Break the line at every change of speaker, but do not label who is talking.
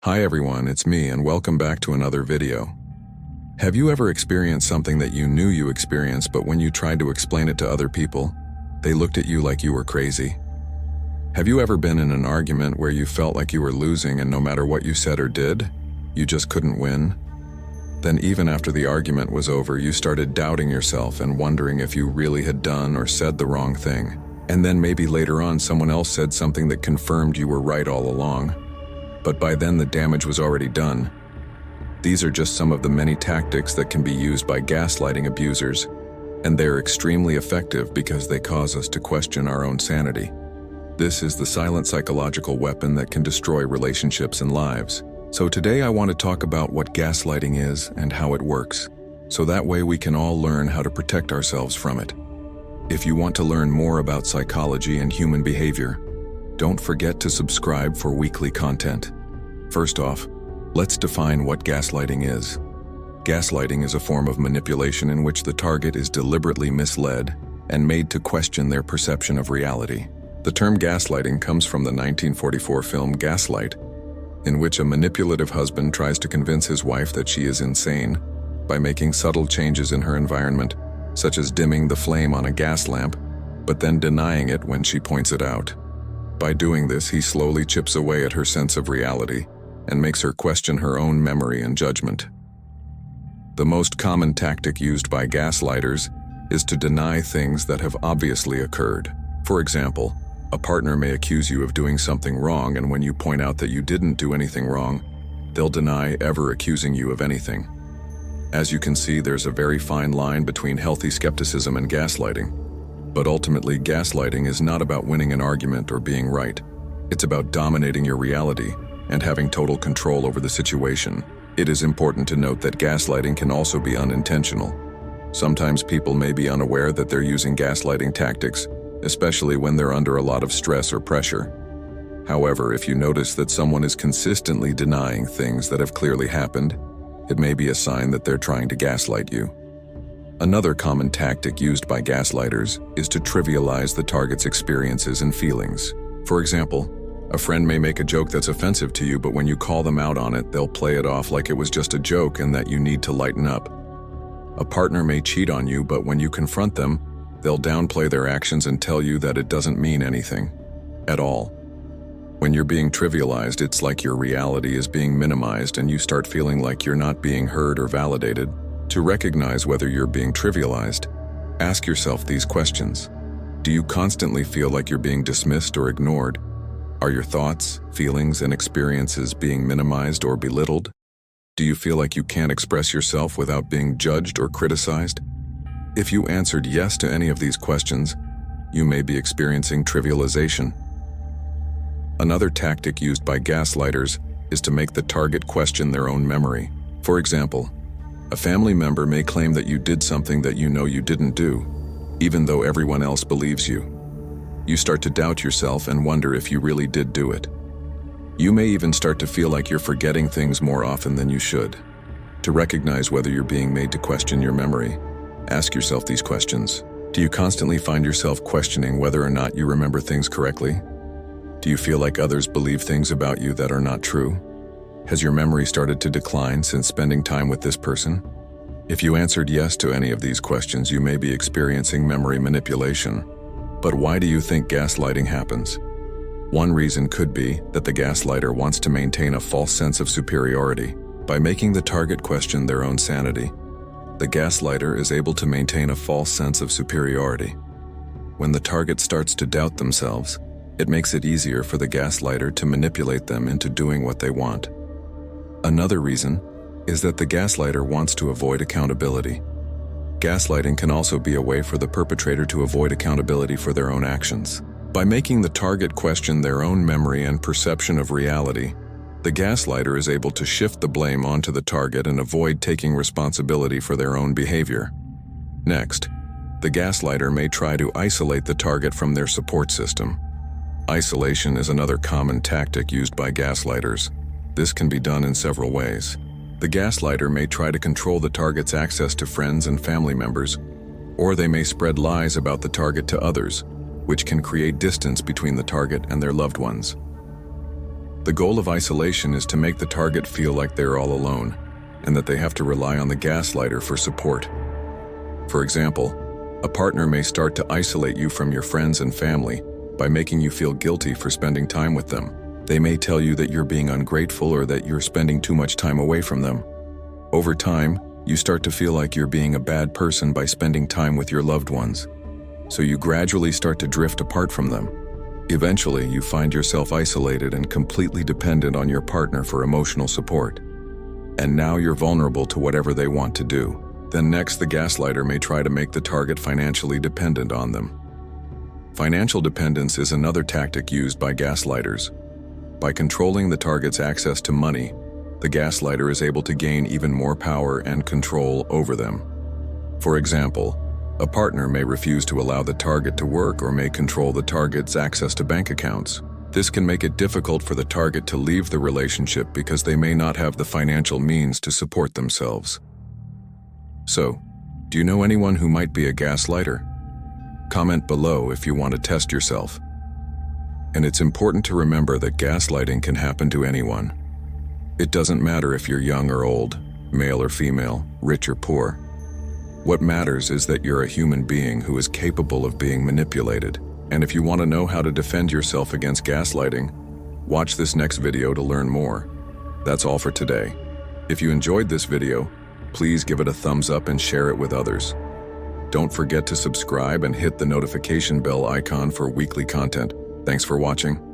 Hi everyone, it's me and welcome back to another video. Have you ever experienced something that you knew you experienced, but when you tried to explain it to other people, they looked at you like you were crazy? Have you ever been in an argument where you felt like you were losing and no matter what you said or did, you just couldn't win? Then even after the argument was over, you started doubting yourself and wondering if you really had done or said the wrong thing. And then maybe later on someone else said something that confirmed you were right all along. But by then the damage was already done. These are just some of the many tactics that can be used by gaslighting abusers, and they're extremely effective because they cause us to question our own sanity. This is the silent psychological weapon that can destroy relationships and lives. So today I want to talk about what gaslighting is and how it works, so that way we can all learn how to protect ourselves from it. If you want to learn more about psychology and human behavior, don't forget to subscribe for weekly content. First off, let's define what gaslighting is. Gaslighting is a form of manipulation in which the target is deliberately misled and made to question their perception of reality. The term gaslighting comes from the 1944 film Gaslight, in which a manipulative husband tries to convince his wife that she is insane by making subtle changes in her environment, such as dimming the flame on a gas lamp, but then denying it when she points it out. By doing this, he slowly chips away at her sense of reality and makes her question her own memory and judgment. The most common tactic used by gaslighters is to deny things that have obviously occurred. For example, a partner may accuse you of doing something wrong, and when you point out that you didn't do anything wrong, they'll deny ever accusing you of anything. As you can see, there's a very fine line between healthy skepticism and gaslighting. But ultimately, gaslighting is not about winning an argument or being right. It's about dominating your reality and having total control over the situation. It is important to note that gaslighting can also be unintentional. Sometimes people may be unaware that they're using gaslighting tactics, especially when they're under a lot of stress or pressure. However, if you notice that someone is consistently denying things that have clearly happened, it may be a sign that they're trying to gaslight you. Another common tactic used by gaslighters is to trivialize the target's experiences and feelings. For example, a friend may make a joke that's offensive to you, but when you call them out on it, they'll play it off like it was just a joke and that you need to lighten up. A partner may cheat on you, but when you confront them, they'll downplay their actions and tell you that it doesn't mean anything at all. When you're being trivialized, it's like your reality is being minimized and you start feeling like you're not being heard or validated. To recognize whether you're being trivialized, ask yourself these questions. Do you constantly feel like you're being dismissed or ignored? Are your thoughts, feelings, and experiences being minimized or belittled? Do you feel like you can't express yourself without being judged or criticized? If you answered yes to any of these questions, you may be experiencing trivialization. Another tactic used by gaslighters is to make the target question their own memory. For example, a family member may claim that you did something that you know you didn't do, even though everyone else believes you. You start to doubt yourself and wonder if you really did do it. You may even start to feel like you're forgetting things more often than you should. To recognize whether you're being made to question your memory, ask yourself these questions. Do you constantly find yourself questioning whether or not you remember things correctly? Do you feel like others believe things about you that are not true? Has your memory started to decline since spending time with this person? If you answered yes to any of these questions, you may be experiencing memory manipulation. But why do you think gaslighting happens? One reason could be that the gaslighter wants to maintain a false sense of superiority. By making the target question their own sanity, the gaslighter is able to maintain a false sense of superiority. When the target starts to doubt themselves, it makes it easier for the gaslighter to manipulate them into doing what they want. Another reason is that the gaslighter wants to avoid accountability. Gaslighting can also be a way for the perpetrator to avoid accountability for their own actions. By making the target question their own memory and perception of reality, the gaslighter is able to shift the blame onto the target and avoid taking responsibility for their own behavior. Next, the gaslighter may try to isolate the target from their support system. Isolation is another common tactic used by gaslighters. This can be done in several ways. The gaslighter may try to control the target's access to friends and family members, or they may spread lies about the target to others, which can create distance between the target and their loved ones. The goal of isolation is to make the target feel like they're all alone, and that they have to rely on the gaslighter for support. For example, a partner may start to isolate you from your friends and family by making you feel guilty for spending time with them. They may tell you that you're being ungrateful or that you're spending too much time away from them. Over time, you start to feel like you're being a bad person by spending time with your loved ones. So you gradually start to drift apart from them. Eventually, you find yourself isolated and completely dependent on your partner for emotional support. And now you're vulnerable to whatever they want to do. Then next, the gaslighter may try to make the target financially dependent on them. Financial dependence is another tactic used by gaslighters. By controlling the target's access to money, the gaslighter is able to gain even more power and control over them. For example, a partner may refuse to allow the target to work or may control the target's access to bank accounts. This can make it difficult for the target to leave the relationship because they may not have the financial means to support themselves. So, do you know anyone who might be a gaslighter? Comment below if you want to test yourself. And it's important to remember that gaslighting can happen to anyone. It doesn't matter if you're young or old, male or female, rich or poor. What matters is that you're a human being who is capable of being manipulated. And if you want to know how to defend yourself against gaslighting, watch this next video to learn more. That's all for today. If you enjoyed this video, please give it a thumbs up and share it with others. Don't forget to subscribe and hit the notification bell icon for weekly content. Thanks for watching.